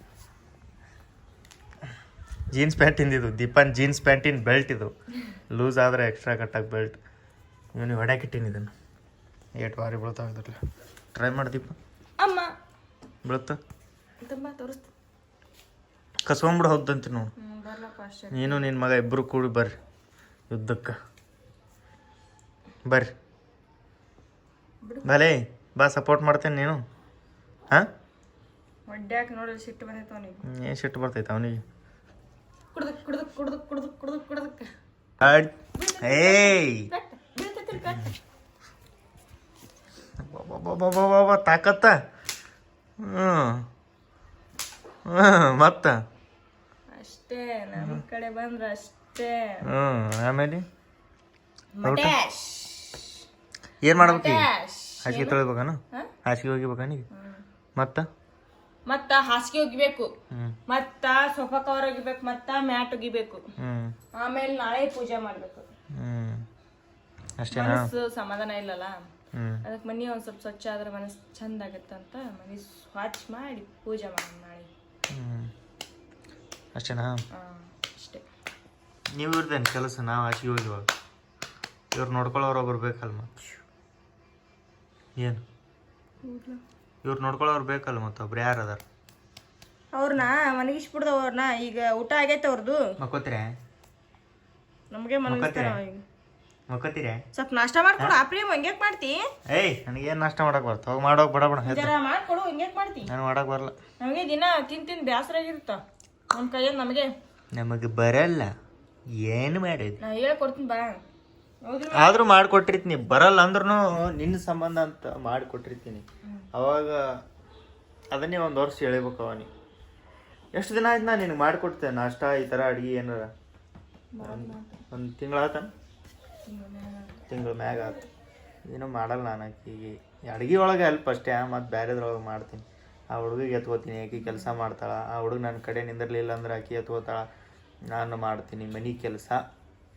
ಜೀನ್ಸ್ ಪ್ಯಾಂಟ್ ಇಂದಿದ್ದು ದೀಪನ್ ಜೀನ್ಸ್ ಪ್ಯಾಂಟಿನ ಬೆಲ್ಟ್ ಇದು ಲೂಸ್ ಆದರೆ ಎಕ್ಸ್ಟ್ರಾ ಕಟ್ಟಾಗಿ ಬೆಲ್ಟ್ ಇವನಿಗೆ ಹೊಡ್ಯಾಕಿಟ್ಟಿನಿ ಇದನ್ನು ಏಟ್ ಬಾರಿ ಬೀಳ್ತಾವ ಇದ್ರಲ್ಲಿ ಟ್ರೈ ಮಾಡಿ ದೀಪ ಅಮ್ಮ ಬೀಳುತ್ತ ತುಂಬ ತೋರಿಸ್ತು ಕಸ್ಕೊಂಬಿಡು ಹೋಗ್ದಂತಿ ನೋಡು ಬರ್ಲಪ್ಪ ಅಷ್ಟೇ ನೀನು ನಿನ್ನ ಮಗ ಇಬ್ಬರು ಕೂಡಿ ಬರ್ರಿ ಯುದ್ಧಕ್ಕೆ ಬರ್ರಿ ಭಲೇ ಬಾ ಸಪೋರ್ಟ್ ಮಾಡ್ತೇನೆ ನೀನು ಹಾಂ ಒಡ್ಡ್ಯಾಕ ನೋಡಿ ಸಿಟ್ಟು ಬಂದೈತೆ ಅವನಿಗೆ ಏನು ಸಿಟ್ಟು ಬರ್ತೈತೆ ಅವನಿಗೆ ಕುಡ್ದಕ್ ಕುಡ್ದಕ್ ಕುಡ್ದಕ್ ಕುಡ್ದಕ್ ಕುಡ್ದಕ್ ಕುಡ್ದಕ್ ಏಯ್ ಬೀಳ್ತೈತಿ ಕಟ್ ತಾಕತ್ತ ಹ್ಞೂ ಮತ್ತ ಅಷ್ಟೇ ನಮ್ಮ ಕಡೆ ಬಂದ್ರೆ ಅಷ್ಟೇ ಆಮೇಲೆ ಮಟ್ಯಾಶ್ ಏನು ಮಾಡ್ಬೇಕು ಮಟ್ಯಾಶ್ ಹಾಸಿಗೆ ತೊಳಿಬೇಕಾನ ಹಾಸಿಗೆ ಹೋಗಿಬೇಕಾ ನೀವು ಮತ್ತ ಹಾಸಿಗೆ ಒಗಿಬೇಕು ಮತ್ತ ಸೋಫಾ ಕವರ್ ಒಗಿಬೇಕು ಮತ್ತ ಮ್ಯಾಟ್ ಒಗಿಬೇಕು ಆಮೇಲೆ ನಾಳೆ ಪೂಜೆ ಮಾಡ್ಬೇಕು ಅಷ್ಟೇನಾ ಮನಸ್ಸು ಸಮಾಧಾನ ಇಲ್ಲಲ್ಲ ಅದಕ್ಕೆ ಮನಿ ಒಂದ್ ಸ್ವಲ್ಪ ಸ್ವಚ್ಛ ಆದ್ರೆ ಮನಸ್ಸು ಚಂದ ಆಗತ್ತಂತ ಮನಿ ಸ್ವಚ್ಛ ಮಾಡಿ ಪೂಜೆ ಮಾಡಿ ನಾಳೆ ಅಷ್ಟೇನಾ ಅಷ್ಟೇ ನೀವು ಇರ್ದೇನು ಕೆಲಸ ನಾವು ಹಾಸಿಗೆ ಹೋಗಿವಾಗ ಇವ್ರು ನೋಡ್ಕೊಳ್ಳೋರು ಬರ್ಬೇಕಲ್ಲ ಮತ್ತೆ ಏನು ಇವ್ರು ನೋಡ್ಕೊಳ್ಳೋರು ಬೇಕಲ್ಲ ಮತ್ತೆ ಒಬ್ರು ಯಾರು ಅದಾರ ಅವ್ರನ್ನ ಮನಗಿಸ್ಬಿಡ್ದ ಅವ್ರನ್ನ ಈಗ ಊಟ ಆಗೈತೆ ಅವ್ರದ್ದು ಮಕ್ಕೋತೀರ ನಮಗೆ ಮನಗಿಸ್ತಾರ ಮಕ್ಕೋತೀರ ಸ್ವಲ್ಪ ನಾಷ್ಟ ಮಾಡ್ಕೊಡು ಪ್ರೇಮ್ ಹಿಂಗ್ಯಾಕ್ ಮಾಡ್ತಿ ಏಯ್ ನನಗೇನು ನಾಷ್ಟ ಮಾಡಕ್ಕೆ ಬರ್ತ ಹೋಗಿ ಮಾಡೋಕೆ ಬಡ ಜರ ಮಾಡ್ಕೊಡು ಹಿಂಗ್ಯಾಕ್ ಮಾಡ್ತಿ ನಾನು ಮಾಡಕ್ಕೆ ಬರಲ್ಲ ನಮಗೆ ದಿನ ತಿಂದು ಬೇಸರ ಆಗಿರುತ್ತ ನಮ್ಮ ಕೈಯಲ್ಲಿ ನಮಗೆ ಬರಲ್ಲ ಏನು ಮಾಡಿದ್ವಿ ನಾ ಹೇಳ್ಕೊಡ್ತೀನಿ ಬಾ ಹೌದು ಆದರೂ ಮಾಡಿಕೊಟ್ಟಿರ್ತೀನಿ ಬರಲ್ಲ ಅಂದ್ರೂ ನಿನ್ನ ಸಂಬಂಧ ಅಂತ ಮಾಡಿಕೊಟ್ಟಿರ್ತೀನಿ ಅವಾಗ ಅದನ್ನೇ ಒಂದು ವರ್ಷ ಎಳಿಬೇಕು ಅವನಿಗೆ ಎಷ್ಟು ದಿನ ಆಯ್ತು ನಾನು ನಿನಗೆ ಮಾಡಿಕೊಡ್ತೇನೆ ನಾಷ್ಟ ಈ ಥರ ಅಡುಗೆ ಏನಾರ ಒಂದು ತಿಂಗಳಾತ ತಿಂಗಳ ಮ್ಯಾಗ ಆಯ್ತು ಏನೋ ಮಾಡಲ್ಲ ನಾನು ಆಕಿಗೆ ಅಡುಗೆ ಒಳಗೆ ಹೆಲ್ಪ್ ಅಷ್ಟೇ ಮತ್ತು ಬೇರೆದ್ರೊಳಗೆ ಮಾಡ್ತೀನಿ ಆ ಹುಡುಗಿಗೆ ಎತ್ಕೋತೀನಿ ಆಕಿ ಕೆಲಸ ಮಾಡ್ತಾಳೆ ಆ ಹುಡುಗ ನನ್ನ ಕಡೆ ನಿಂದಿರಲಿಲ್ಲ ಅಂದ್ರೆ ಆಕಿ ಎತ್ಕೋತಾಳೆ ನಾನು ಮಾಡ್ತೀನಿ ಮನೆ ಕೆಲಸ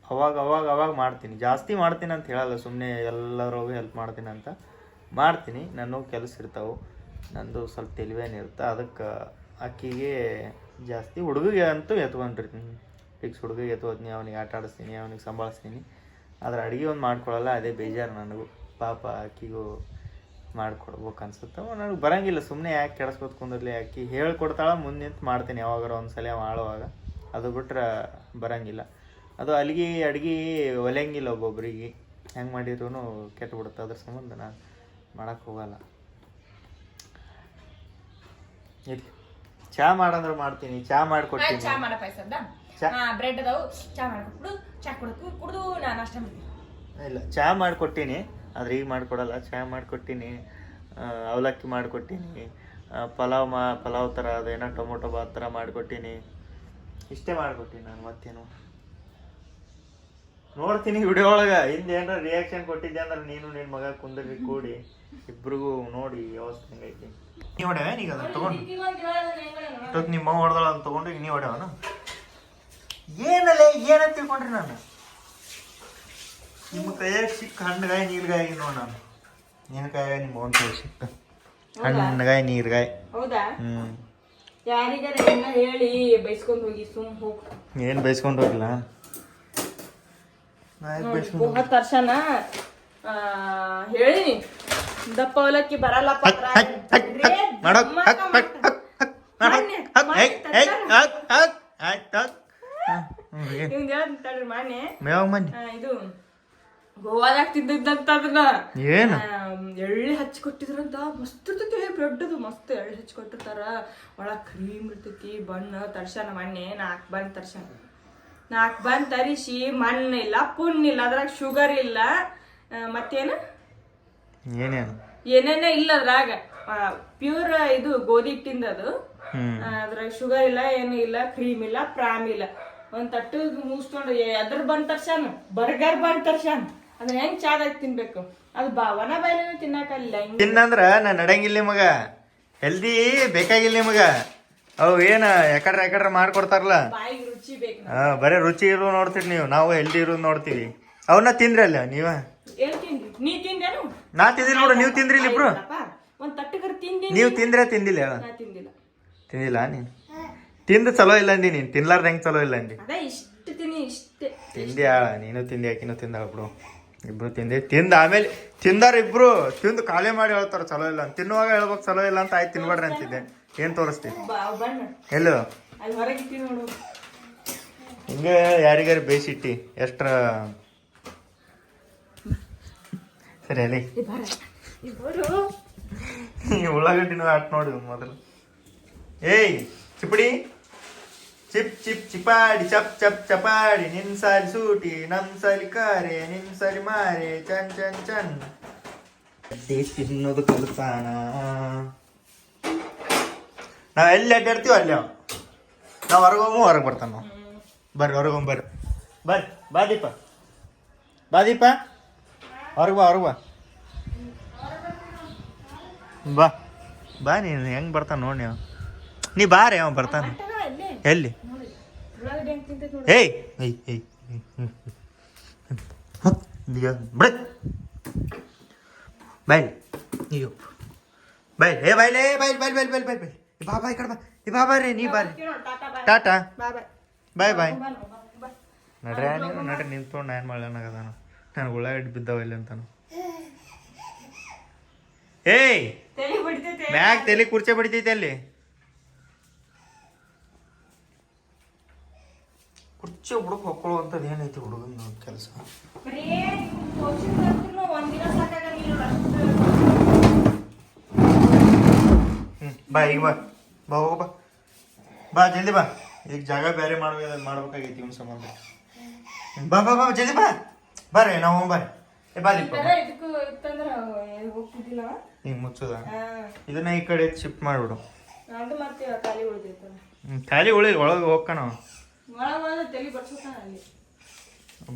ಅವಾಗ ಮಾಡ್ತೀನಿ ಜಾಸ್ತಿ ಮಾಡ್ತೀನಿ ಅಂತ ಹೇಳಲ್ಲ ಸುಮ್ಮನೆ ಎಲ್ಲರಿಗೂ ಹೆಲ್ಪ್ ಮಾಡ್ತೀನಿ ಅಂತ ಮಾಡ್ತೀನಿ ನಾನು ಕೆಲಸ ಇರ್ತಾವೆ ನಂದು ಸ್ವಲ್ಪ ತಿಳಿವೇನಿರುತ್ತೆ ಅದಕ್ಕೆ ಅಕ್ಕಿಗೆ ಜಾಸ್ತಿ ಹುಡುಗಿಗೆ ಅಂತೂ ಎತ್ಕೊಂಡಿರ್ತೀನಿ ಫಿಕ್ಸ್ ಹುಡುಗಿಗೆ ಎತ್ಕೋತೀನಿ ಅವನಿಗೆ ಆಟ ಆಡಿಸ್ತೀನಿ ಅವನಿಗೆ ಸಂಭಾಳಿಸ್ತೀನಿ ಆದರೆ ಅಡುಗೆ ಒಂದು ಮಾಡ್ಕೊಳಲ್ಲ ಅದೇ ಬೇಜಾರು ನನಗೂ ಪಾಪ ಅಕ್ಕಿಗೂ ಮಾಡಿಕೊಡ್ಬೇಕು ಅನ್ಸುತ್ತೆ ನನಗೆ ಬರೋಂಗಿಲ್ಲ ಸುಮ್ಮನೆ ಯಾಕೆ ಕೆಡಿಸ್ಕೊತ ಕುಂದಿರಲಿ ಅಕ್ಕಿ ಹೇಳ್ಕೊಡ್ತಾಳೆ ಮುಂದೆ ನಿಂತು ಮಾಡ್ತೀನಿ ಯಾವಾಗಾರ ಒಂದು ಸಲ ಮಾಡುವಾಗ ಅದು ಬಿಟ್ರೆ ಬರೋಂಗಿಲ್ಲ ಅದು ಅಡುಗೆ ಒಲೆಯಂಗಿಲ್ಲ ಒಬ್ಬೊಬ್ರಿಗೆ ಹೆಂಗೆ ಮಾಡಿದ್ರು ಕೆಟ್ಟುಬಿಡುತ್ತೆ ಅದ್ರ ಸಂಬಂಧ ನಾನು ಮಾಡೋಕ್ಕೆ ಹೋಗಲ್ಲ ಇಲ್ಲಿ ಚಹಾ ಮಾಡಂದ್ರೆ ಮಾಡ್ತೀನಿ ಚಹಾ ಮಾಡಿಕೊಡ್ತೀನಿ ಚಾ ಮಾಡಪ್ಪ ಬ್ರೆಡ್ ಅದಾವು ಚಾ ಮಾಡ್ಕೊಟ್ಬಿಡು ಚಾ ಕುಡ್ದು ನಾನು ನಾಷ್ಟ ಮಾಡ್ತೀನಿ ಇಲ್ಲ ಚಹಾ ಮಾಡಿಕೊಟ್ಟೀನಿ ಆದರೆ ಈಗ ಮಾಡಿಕೊಡಲ್ಲ ಚಹಾ ಮಾಡಿಕೊಟ್ಟೀನಿ ಅವಲಕ್ಕಿ ಮಾಡಿಕೊಟ್ಟೀನಿ ಪಲಾವ್ ಥರ ಅದೇನೋ ಟೊಮೊಟೊ ಬಾತ್ ಥರ ಮಾಡಿಕೊಟ್ಟೀನಿ ಇಷ್ಟೇ ಮಾಡಿಕೊಟ್ಟೀನಿ ನಾನು ಮತ್ತೇನು ನೋಡ್ತೀನಿ ವಿಡಿಯೋ ಒಳಗೆ ಹಿಂದೆ ಏನಾರ ರಿಯಾಕ್ಷನ್ ಕೊಟ್ಟಿದ್ದೆ ಅಂದ್ರೆ ನೀನು ನಿನ್ನ ಮಗ ಕುಂದರಿ ಕೂಡಿ ಇಬ್ರಿಗೂ ನೋಡಿ ವ್ಯವಸ್ಥೆ ಹೆಂಗೈತಿ ನೀ ಹೊಡ್ಯಾವ ಈಗ ಅದನ್ನು ತೊಗೊಂಡು ನಿಮ್ಮ ಹೊಡೆದಾಳ ಅಂತ ತೊಗೊಂಡು ಈಗ ನೀ ಹೊಡ್ಯಾವನ ಏನಲ್ಲೇ ಏನಂತ ತಿಳ್ಕೊಂಡ್ರಿ ನಾನು ನಿಮ್ಮ ಕೈಯಾಗ ಸಿಕ್ಕ ಹಣ್ಣುಗಾಯಿ ನೀರ್ಗಾಯಿ ನೋಡು ನಾನು ನಿನ್ನ ಕೈಯಾಗ ನಿಮ್ಮ ಒಂದು ಕೈ ಸಿಕ್ಕ ಹಣ್ಣುಗಾಯಿ ನೀರ್ಗಾಯಿ ಹೌದಾ ಯಾರಿಗಾರ ಹೇಳಿ ಬೈಸ್ಕೊಂಡು ಹೋಗಿ ಸುಮ್ ಹೋಗ್ ಏನು ಬೈಸ್ಕೊಂಡು ಹೋಗಿಲ್ಲ ಹತ್ತು ವರ್ಷನ ಹೇಳಿನಿ ದಪ್ಪ ಅವಲಕ್ಕಿ ಬರಲ್ಲಪ್ಪ ಇದು ಗೋವಾದಾಗ ತಿಂದಿದ್ದಂತ ಅದನ್ನ ಏನು ಎಳ್ಳಿ ಹಚ್ಚಿ ಕೊಟ್ಟಿದ್ರಂತ ಮಸ್ತ್ ಇರ್ತೈತಿ ಬ್ರೆಡ್ ಅದು ಮಸ್ತ್ ಎಳ್ಳಿ ಹಚ್ಚಿ ಕೊಟ್ಟಿರ್ತಾರ ಒಳಗ್ ಕ್ರೀಮ್ ಇರ್ತೈತಿ ಬಣ್ಣ ತರ್ಸಾನ ಮೊನ್ನೆ 4 ಬನ್ ತರ್ಸಾನ 4 ಬನ್ ತರಿಸಿ ಮಣ್ಣು ಇಲ್ಲ ಪುಣ್ಣ ಇಲ್ಲ ಅದ್ರಾಗ ಶುಗರ್ ಇಲ್ಲ ಮತ್ತೇನು ಏನೇನ ಇಲ್ಲ ಅದ್ರಾಗ ಪ್ಯೂರ್ ಇದು ಗೋಧಿ ಹಿಟ್ಟಿಂದ ಅದು ಅದ್ರಾಗ ಶುಗರ್ ಇಲ್ಲ ಏನು ಇಲ್ಲ ಕ್ರೀಮ್ ಇಲ್ಲ ಪ್ರಾಮ್ ಇಲ್ಲ ಒಂದ್ ತಟ್ಟು ಮುಗಿಸ್ಕೊಂಡು ಅದ್ರ ಬನ್ ತರ್ಸಾನ ಬರ್ಗರ್ ಬನ್ ತರ್ಸಾನ ಅದ್ರ ಹೆಂಗ್ ಚಾದಾಗ ತಿನ್ಬೇಕು ಅದು ಒಣ ಬಾಯಿನ ತಿನ್ನಕಲ್ಲ ತಿನ್ನಂದ್ರ ನಾನು ನಡಂಗಿಲ್ಲ ಮಗ ಹೆಲ್ದಿ ಬೇಕಾಗಿಲ್ಲ ಮಗ ಅವು ಏನ ಯಾಕಡ್ರ ಮಾಡ್ಕೊಡ್ತಾರಲ್ಲ ಬಾಯಿಗೆ ರುಚಿ ಬೇಕು ಬರೇ ರುಚಿ ಇರೋ ನೋಡ್ತೀರಿ ನೀವು ನಾವು ಹೆಲ್ದಿ ಇರೋದು ನೋಡ್ತೀವಿ ಅವನ್ನ ತಿಂದ್ರಲ್ಲ ನೀವ ಏನ್ ತಿಂದ್ರಿ ನೀ ತಿಂದೇನು ನಾ ತಿಂದಿಲ್ಲ ನೋಡು ನೀವು ತಿಂದ್ರಿ ಇಬ್ರು ಒಂದ್ ತಟ್ಟಗರ್ ತಿಂದಿ ನೀವು ತಿಂದ್ರೆ ತಿಂದಿಲ್ಲ ಹೇಳ ನಾ ತಿಂದಿಲ್ಲ ತಿಂದಿಲ್ಲ ನೀನು ತಿಂದು ಚಲೋ ಇಲ್ಲ ಅಂದಿ ನೀನು, ತಿನ್ಲಾರ್ದ ಹೆಂಗೆ ಚಲೋ ಇಲ್ಲ ಅಂದಿ. ಅದೇ ಇಷ್ಟು ತಿನ್ನಿ ಇಷ್ಟೇ. ತಿಂದಿ ನೀನು ತಿಂದಿ ಆಕಿನೂ ತಿಂದಾಳ ಬಿಡು, ಇಬ್ರು ತಿಂದ ಆಮೇಲೆ ತಿಂದಾರ ಇಬ್ರು ತಿಂದು ಖಾಲಿ ಮಾಡಿ ಹೇಳ್ತಾರ ಚಲೋ ಇಲ್ಲ ಅಂತ. ತಿನ್ನುವಾಗ ಹೇಳ್ಬೇಕು ಚಲೋ ಇಲ್ಲ ಅಂತ, ಆಯ್ತು ತಿನ್ಬೇಡ್ರಿ ಅಂತಿದ್ದೆ. ಏನು ತೋರಿಸ್ತಿ ಎಲ್ಲೋ ಹಿಂಗೆ ಯಾರಿಗಾರು ಬೇಯಿಸಿಟ್ಟಿ ಎಷ್ಟ್ರ ಸರಿ ಅಲ್ಲಿ ಉಳ್ಳಾಗಡ್ಡಿನೂ ಆಟ್ ನೋಡಿ ಮೊದಲು. ಏಯ್ ಚಿಪಡಿ ಚಿಪ್ ಚಿಪ್ ಚಿಪಾಡಿ ಚಪ್ ಚಪ್ ಚಪಾಡಿ, ನಿನ್ ಸಾಲಿ ಸೂಟಿ ನಮ್ ಸಾಲಿ ಕಾರೆ, ನಿನ್ ಸಾಲಿ ಮಾರೆ ಚನ್ ಚನ್ ಚನ್. ತಿನ್ನೋದು ಕಲಿತಾನ. ನಾವ್ ಎಲ್ಲಿ ಅಡ್ಡಾಡ್ತೀವಿ ಅಲ್ಲಿ ನಾವು ಹೊರಗೆ ಬರ್ತಾನ ನಾವು. ಬರ್ರಿ ಹೊರಗೊಂಬರ್ರಿ, ಬರ್ರಿ ಬಾ ದೀಪ, ಬಾ ದೀಪ ಹೊರಗೆ ಬಾ ಬಾ ಬಾ ನೀನು ಹೆಂಗೆ ಬರ್ತಾನ ನೋಡಿ ನೀವು. ನೀ ಬಾರಿ ಅವ ಬರ್ತಾನ ಎಲ್ಲಿ. ಏಯ್ ಏಯ್ ಏಯ್ ಬಿಡ ಬಾಯ್ ಅಯ್ಯೋ ಬಾಯ್ ಏ ಬಾಯ್ಲೇ ಬಾಯ್ ಬಾಯ್ ಬಾಯ್ ಬಾಯ್ ಬಾಯ್ ಬಾಯ್ ಬಾ ಬಾಯ್ ಕಡೆ ಬಾ ಈ ಬಾ ಬಾರಿ ನೀ ಬಾರಿ ಟಾಟಾ ಬಾಯ್ ಬಾಯ್. ನಡ್ರಿ ನೀವು ನಡ್ರಿ ನಿಂತ್ಕೊಂಡು ಏನು ಮಾಡ್ಲನಾಗದಾನು, ನನಗೆ ಉಳ್ಳಾಗಡ್ಡಿ ಬಿದ್ದಾವ ಇಲ್ಲಿ ಅಂತಾನು. ಏಯ್ ಮ್ಯಾಗ ತಲೆ ಕುರ್ಚೆ ಬಡಿತೈತೆ ಅಲ್ಲಿ, ಕುರ್ಚಿ ಹುಡುಗ ಹೊಕ್ಕೊಳ್ಳುವಂಥದ್ದು ಏನೈತಿ ಹುಡುಗನ ಕೆಲಸ. ಬಾ ಈಗ ಬಾ ಹೋಗ ಬಾ ಜಲ್ದಿ ಬಾ, ಈಗ ಜಾಗ ಬೇರೆ ಮಾಡ್ಬೇಕಾಗೈತಿ ಇವ್ನ ಸಂಬಂಧ. ಬಾ ಬಾ ಬಾ ಜಲ್ದಿ ಬಾ ಬರ್ರಿ ನಾವು ಬರ್ರಿ. ಏ ಬಾ ದೀಪ ಹಿಂಗೆ ಮುಚ್ಚದ ಇದನ್ನ ಈ ಕಡೆ ಶಿಫ್ಟ್ ಮಾಡಿಬಿಡು. ಖಾಲಿ ಉಳಿ ಒಳಗೆ ಹೋಗ್ಕಣ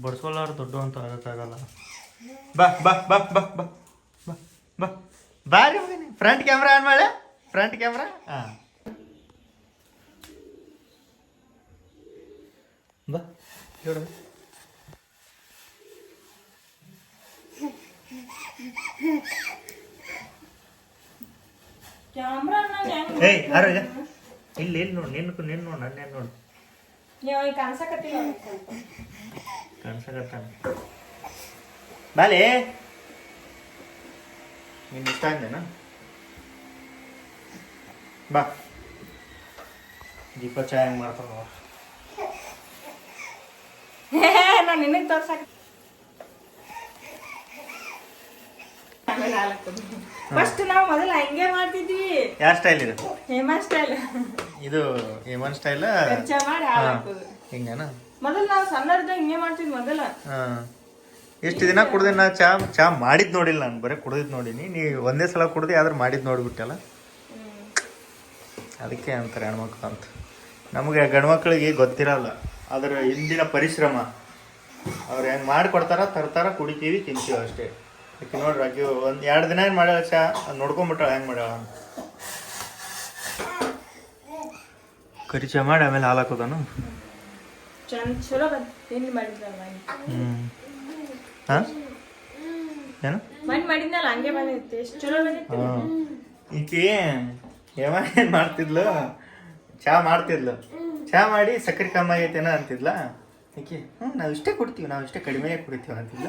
ಬಡ್ಸೋಲಾರ ದೊಡ್ಡ ಅಂತ ಆಗಕ್ಕಾಗಲ್ಲ. ಬಾ ಬಾ ಬಾ ಬಾ ಬಾ ಬಾ ಬಾ ಬಾರಿ ಫ್ರಂಟ್ ಕ್ಯಾಮ್ರಾ ಆನ್ ಮಾಡೆ, ಫ್ರಂಟ್ ಕ್ಯಾಮ್ರಾ. ಹಾಂ ಬಾ ಹೇಳು. ಏಯ್ ಯಾರು ಇಲ್ಲಿ ಇಲ್ಲಿ ನೋಡಿ, ನಿನ್ನ ನೋಡು ನನ್ನೇನು ನೋಡು ಕಾಣಿಸಕತ್ತಾನ. ಬಾಲೆ ನಿನ್ನ ಇಷ್ಟ ಅಂದೇನ. ಬಾ ದೀಪ ಚಾಯ್ ಹೆಂಗೆ ಮಾಡ್ತಾವ ನಾನು ನಿನಗೆ ತೋರ್ಸಕ ಫಸ್ಟ್ ನಾವು ಮೊದಲು ಹಂಗೆ ಮಾಡ್ತಿದ್ವಿ. ಯಾವ ಸ್ಟೈಲ್ ಇದು? ಹೇಮನ್ ಸ್ಟೈಲ್. ಇದು ಹೇಮನ್ ಸ್ಟೈಲ್ ಮಾಡಿ ಹಿಂಗೇನ? ಮೊದಲು ನಾವು ಸಣ್ಣದಾಗ ಹಿಂಗೆ ಮಾಡ್ತಿದ್ವಿ ಮೊದಲ. ಎಷ್ಟು ದಿನ ಕುಡ್ದೆ ನಾ ಚಾ ಮಾಡಿದ್ ನೋಡಿಲ್ಲ ನಾನು, ಬರೀ ಕುಡ್ದಿದ್ ನೋಡಿನಿ. ನೀ ಒಂದೇ ಸಲ ಕುಡ್ದು ಆದ್ರೆ ಮಾಡಿದ್ ನೋಡ್ಬಿಟ್ಟಲ್ಲ, ಅದಕ್ಕೆ ಅಂತಾರೆ ಹೆಣ್ಮಕ್ಳು ಅಂತ. ನಮಗೆ ಗಂಡ್ಮಕ್ಳಿಗೆ ಗೊತ್ತಿರಲ್ಲ ಅದರ ಹಿಂದಿನ ಪರಿಶ್ರಮ. ಅವ್ರು ಹೆಂಗೆ ಮಾಡಿಕೊಡ್ತಾರ, ತರ್ತಾರ, ಕುಡಿತೀವಿ, ತಿಂತೀವಿ ಅಷ್ಟೇ. ಆಕೆ ನೋಡ್ರಿ ಆಕೆ ಒಂದು 2 ದಿನ ಏನು ಮಾಡ್ಯಾಳ ಚಾ, ಅದು ನೋಡ್ಕೊಂಬಿಟ್ಟಾಳ ಹೆಂಗೆ ಮಾಡ್ಯಾಳ ಅಂತ. ಕರಿ ಚಾ ಮಾಡಿ ಆಮೇಲೆ ಹಾಲು ಹಾಕೋದನು. ಹಾಂ ಏನು ಈಕೆ ಏನು ಮಾಡ್ತಿದ್ಲು, ಚಾ ಮಾಡ್ತಿದ್ಲು. ಚಾ ಮಾಡಿ ಸಕ್ಕರೆ ಕಮ್ಮಿ ಆಗೈತೇನ ಅಂತಿದ್ಲ ಈಕೆ. ನಾವು ಇಷ್ಟೇ ಕುಡಿತೀವಿ, ನಾವು ಇಷ್ಟೇ ಕಡಿಮೆ ಕುಡಿತೀವಿ ಅಂತಿದ್ಲ.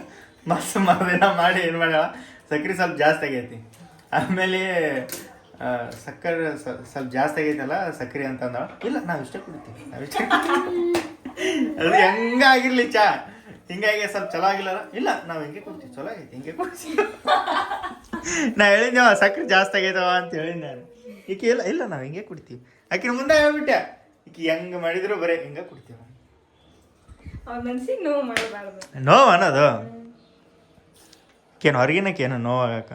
ಮಸ್ತ್ ಮರ್ದಿನ ಮಾಡಿ ಏನು ಮಾಡ್ಯಾಳ, ಸಕ್ಕರೆ ಸ್ವಲ್ಪ ಜಾಸ್ತಿ ಆಗೈತಿ. ಆಮೇಲೆ ಸಕ್ಕರೆ ಸ್ವಲ್ಪ ಜಾಸ್ತಿ ಆಗೈತಲ್ಲ ಸಕ್ಕರೆ ಅಂತಂದಳ. ಇಲ್ಲ ನಾವು ಇಷ್ಟೇ ಕುಡಿತೀವಿ, ನಾವು ಇಷ್ಟೇ ಅದು ಹೆಂಗಾಗಿರ್ಲಿ ಚಾ ಹಿಂಗಾಗಿ ಸ್ವಲ್ಪ ಚಲೋ ಆಗಿಲ್ಲ. ಇಲ್ಲ ನಾವು ಹಿಂಗೆ ಕುಡ್ತೀವಿ, ಚಲೋ ಆಗೈತಿ ಹಿಂಗೆ ಕುಡ್ತೀವಿ. ನಾ ಹೇಳಿದ್ದೆವ ಸಕ್ಕರೆ ಜಾಸ್ತಿ ಆಗೈತವ ಅಂತ ಹೇಳಿದ್ ನಾನು. ಈಕೆ ಇಲ್ಲ ಇಲ್ಲ ನಾವು ಹಿಂಗೆ ಕುಡ್ತೀವಿ. ಆಕಿನ ಮುಂದೆ ಹೇಳ್ಬಿಟ್ಟೆ, ಈಕೆ ಹೆಂಗೆ ಮಾಡಿದ್ರು ಬರೀ ಹಿಂಗೆ ಕುಡ್ತೀವಿ. ನೋವು ಅನ್ನೋದು ಕೇನು ಹೊರಗಿನಕ್ಕೇನು ನೋವಾಗಕ್ಕ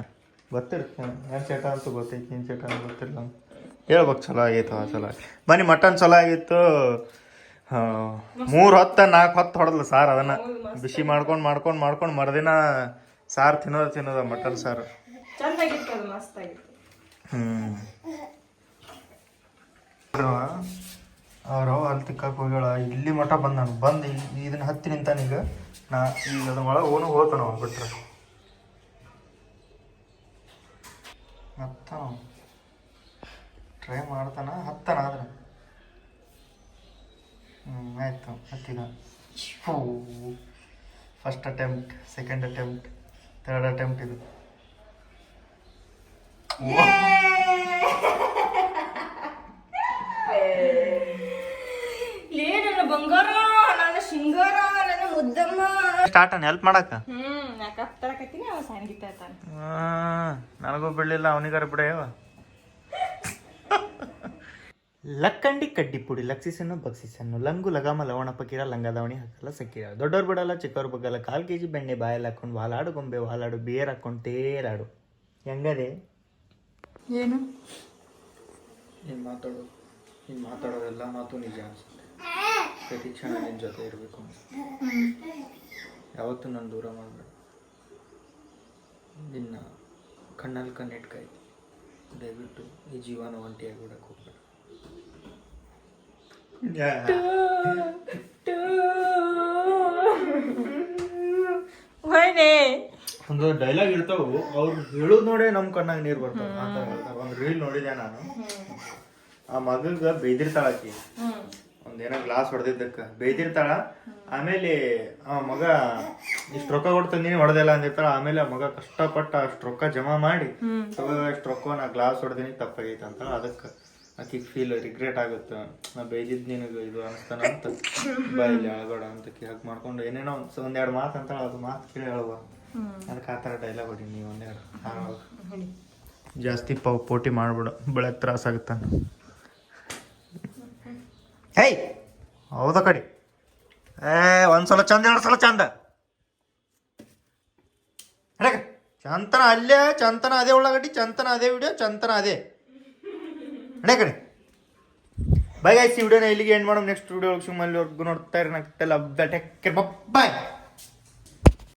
ಗೊತ್ತಿರುತ್ತೆ. ಏನು ಚಟ ಅಂತೂ ಗೊತ್ತೈತಿ, ಏನು ಚಟ ಅಂತ ಗೊತ್ತಿಲ್ಲ. ಹೇಳ್ಬೇಕು ಚಲೋ ಆಗೈತವ ಚಲೋ. ಮನೆ ಮಟನ್ ಚಲೋ ಆಗಿತ್ತು. 3 ಹೊತ್ತು 4 ಹೊತ್ತು ಹೊಡೆದ್ಲು ಸಾರು. ಅದನ್ನು ಬಿಸಿ ಮಾಡ್ಕೊಂಡು ಮರುದಿನ ಸಾರು ತಿನ್ನೋದು ಮಟನ್ ಸಾರು. ಅವ್ರು ಅಲ್ಲಿ ತಿಕ್ಕಕ್ಕೆ ಹೋಗ್ಯಾಳ. ಇಲ್ಲಿ ಮಠ ಬಂದು ಇದನ್ನ ಹತ್ತಿ ನಿಂತಾನೀಗ. ನಾ ಈಗ ಅದ್ರ ಒಳಗೆ ಹೋಗ್ತಾನ ಬಿಟ್ರೆ ಮತ್ತ ಟ್ರೈ ಮಾಡ್ತಾನ, ಹತ್ತಾನ. ಆದ್ರೆ ಆಯಿತು ಮತ್ತೀಗ first attempt, second attempt, third attempt ಇದು. ನನ್ನ ಬಂಗಾರ, ನನ್ನ ಶೃಂಗಾರ, ನನ್ನ ಮುದ್ದಮ್ಮ. ಸ್ಟಾರ್ಟ್ ಹೆಲ್ಪ್ ಮಾಡಕ್ಕ. ತರಕತ್ತೀನಿ ಅವ ಸಂಗೀತ ಆಯ್ತಾನ. ನನಗೂ ಬಿಡಲಿಲ್ಲ, ಅವನಿಗಾರ ಬಿಡೆಯವ. ಲಕ್ಕಂಡಿ ಕಡ್ಡಿ ಪುಡಿ ಲಕ್ಷಿಸನ್ನು ಬಗ್ಸಿಸನ್ನು ಲಂಗು ಲಗಾಮ ಲವಣ ಪಕೀರ ಲಂಗದಾವಣಿ ಹಾಕಲ್ಲ ಸಕ್ಕೀರ. ದೊಡ್ಡವ್ರು ಬಿಡಲ್ಲ ಚಿಕ್ಕವ್ರು ಬಗ್ಗಲ್ಲ 1/4 kg ಬೆಣ್ಣೆ ಬಾಯಲ್ಲಿ ಹಾಕೊಂಡು ವಾಲಾಡು ಗೊಂಬೆ ವಾಲಾಡು ಬೇರ್ ಹಾಕೊಂಡು ತೇರಾಡು. ಹೆಂಗದೆ ಏನು ನೀನು ಮಾತಾಡೋದೆಲ್ಲ ಮಾತು ನಿಜ ಅನ್ಸುತ್ತೆ. ಪ್ರತಿ ಕ್ಷಣ ನಿನ್ನ ಜೊತೆ ಇರಬೇಕು ಯಾವತ್ತೂ ನಾನು ದೂರ ಮಾಡಬೇಡ. ನಿನ್ನ ಕಣ್ಣಲ್ಲಿ ಕಣ್ಣಿಟ್ಕಾಯಿ. ದಯವಿಟ್ಟು ಈ ಜೀವನ ಒಂಟಿಯಾಗಿ ಬಿಡಕ್ಕೆ ಹೋಗ್ಬೇಡ. ಒಂದು ಡೈಲಾಗ್ ಇರ್ತಾವು, ಅವ್ರು ಹೇಳೋದು ನೋಡೇ ನಮ್ಮ ಕಣ್ಣಾಗ ನೀರು ಬರ್ತಾವೆ. ಆ ಥರ ಹೇಳ್ತಾರೆ. ಒಂದು ರೀಲ್ ನೋಡಿದೆ ನಾನು. ಆ ಮಗಗ ಬೈದಿರ್ತಾಳಕಿ, ಒಂದೇನೋ ಗ್ಲಾಸ್ ಹೊಡೆದಿದ್ದಕ್ಕೆ ಬೈದಿರ್ತಾಳ. ಆಮೇಲೆ ಆ ಮಗ ಇಷ್ಟು ರೊಕ್ಕ ಕೊಡ್ತಂದಿನಿ ಹೊಡೆದಿಲ್ಲ ಅಂದಿರ್ತಾಳ. ಆಮೇಲೆ ಆ ಮಗ ಕಷ್ಟಪಟ್ಟು ಅಷ್ಟು ರೊಕ್ಕ ಜಮಾ ಮಾಡಿ ಅಷ್ಟು ರೊಕ್ಕ ನಾ ಗ್ಲಾಸ್ ಹೊಡೆದಿನಿ ತಪ್ಪಾಗೈತೆ ಅಂತ. ಅದಕ್ಕೆ ಆಕಿಗೆ ಫೀಲ್ ರಿಗ್ರೆಟ್ ಆಗುತ್ತೆ. ನಾ ಬೈದಿದ್ದು ನಿನಗೆ ಇದು ಅನಿಸ್ತಾನ ಅಂತ ಬಾಯಿಲಿ ಅಳಬೇಡ ಅಂತ ಹಾಕಿ ಮಾಡ್ಕೊಂಡು ಏನೇನೋ ಒಂದೆರಡು ಮಾತು ಅಂತಾಳ. ಅದು ಮಾತು ಕೇಳಿ ಹೇಳುವ. ಅದಕ್ಕೆ ಆ ಥರ ಡೈಲಾಗ್ ಹೊಡಿ ನೀವು ಒಂದೆರಡು. ಜಾಸ್ತಿ ಪೋಟಿ ಮಾಡ್ಬಿಡು, ಬೆಳಗ್ಗೆ ತ್ರಾಸಾಗುತ್ತಾನ. ಹೇಯ್ ಹೌದಾ ಕಡೆ ಒಂದ್ಸಲ ಚಂದ, 2 ಸಲ ಚಂದ. ಚಂತನ ಅಲ್ಲೇ, ಚಂತನ ಅದೇ ಉಳ್ಳಾಗಡ್ಡಿ, ಚಂತನ ಅದೇ ವಿಡಿಯೋ, ಚಂತನ ಅದೇ ಕಡೆ. ಬೈ ಗೈಸ್, ಈ ವಿಡಿಯೋನ ಇಲ್ಲಿಗೆ ಎಂಡ್ ಮಾಡೋಣ. ನೆಕ್ಸ್ಟ್ ವಿಡಿಯೋ ಸುಮ್ಮಲ್ಲಿ ನೋಡ್ತಾ ಇರೋಣ. ಬಾಯ್.